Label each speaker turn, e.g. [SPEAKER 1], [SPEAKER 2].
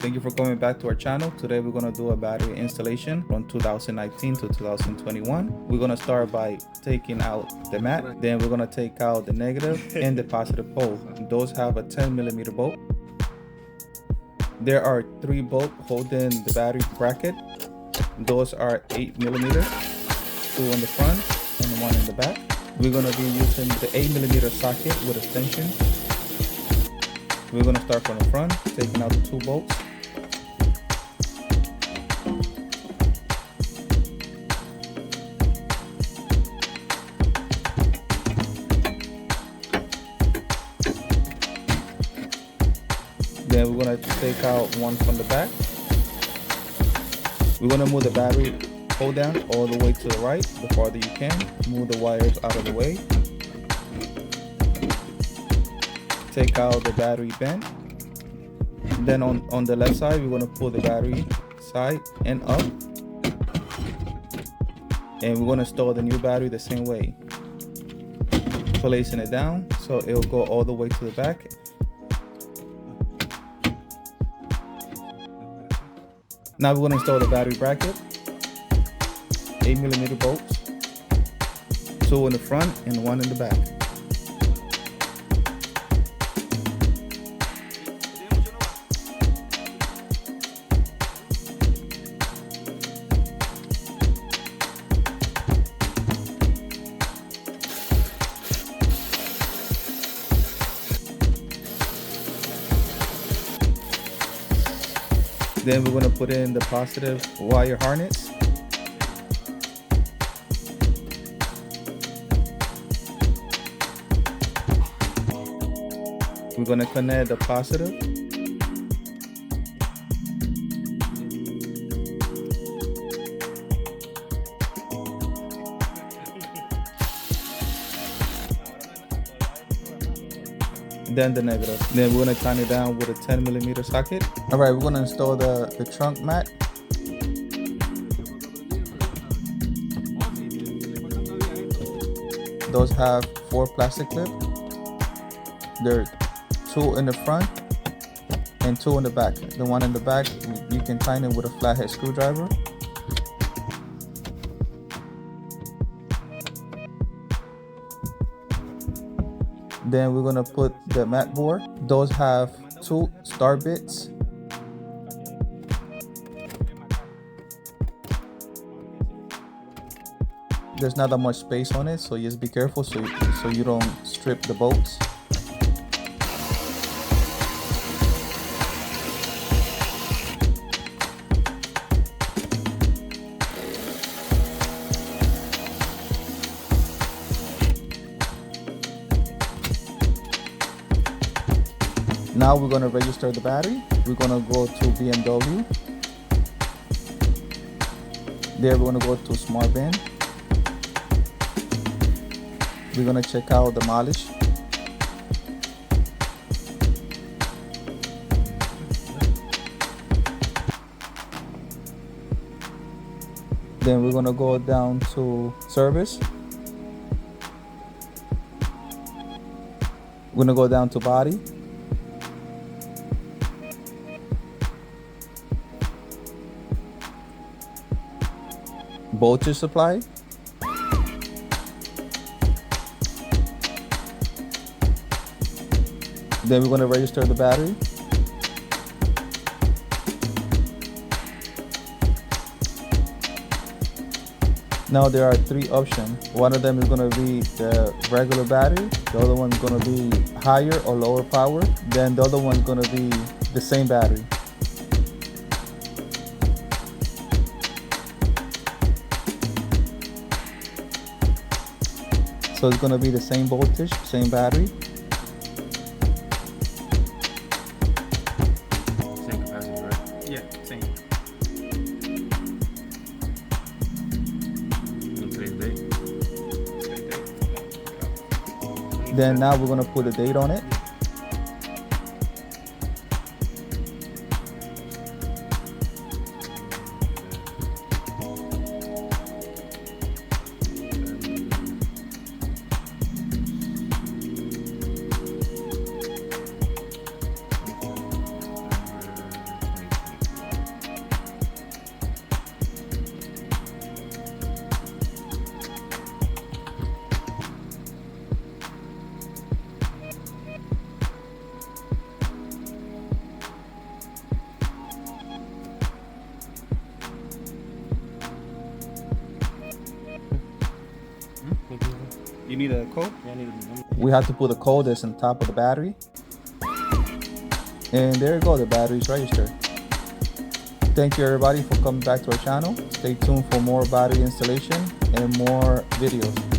[SPEAKER 1] Thank you for coming back to our channel. Today we're going to do a battery installation from 2019 to 2021. We're going to start by taking out the mat, then we're going to take out the negative and the positive pole. Those have a 10mm bolt. There are 3 bolts holding the battery bracket. Those are 8mm, 2 in the front and 1 in the back. We're going to be using the 8mm socket with extension. We're going to start from the front, taking out the 2 bolts. Then we're going to take out 1 from the back. We're going to move the battery hold down all the way to the right, the farther you can. Move the wires out of the way. Take out the battery band. Then on the left side, we're going to pull the battery side and up. And we're going to install the new battery the same way. Placing it down so it'll go all the way to the back. Now we're going to install the battery bracket. 8mm bolts, 2 in the front and 1 in the back. Then we're going to put in the positive wire harness. We're going to connect the positive. Then the negative. Then we're going to tie it down with a 10mm socket. All right, we're going to install the trunk mat. Those have 4 plastic clips. There are 2 in the front and 2 in the back. The one in the back, you can tighten it with a flathead screwdriver. Then we're gonna put the mat board. Those have 2 star bits. There's not that much space on it, so just be careful so you don't strip the bolts. Now we're going to register the battery. We're going to go to BMW. There we're going to go to Smart Bin. We're going to check out the mileage. Then we're going to go down to service. We're going to go down to body. Voltage supply. Then we're going to register the battery. Now there are 3 options. One of them is going to be the regular battery. The other one is going to be higher or lower power. Then the other one is going to be the same battery. So it's going to be the same voltage, same battery.
[SPEAKER 2] Same capacity, right?
[SPEAKER 1] Yeah, same.
[SPEAKER 2] And today's date.
[SPEAKER 1] Then now we're going to put a date on it. You need a code?
[SPEAKER 2] Yeah, I need a
[SPEAKER 1] We have to put the code that's on top of the battery. And there you go, the battery is registered. Thank you everybody for coming back to our channel. Stay tuned for more battery installation and more videos.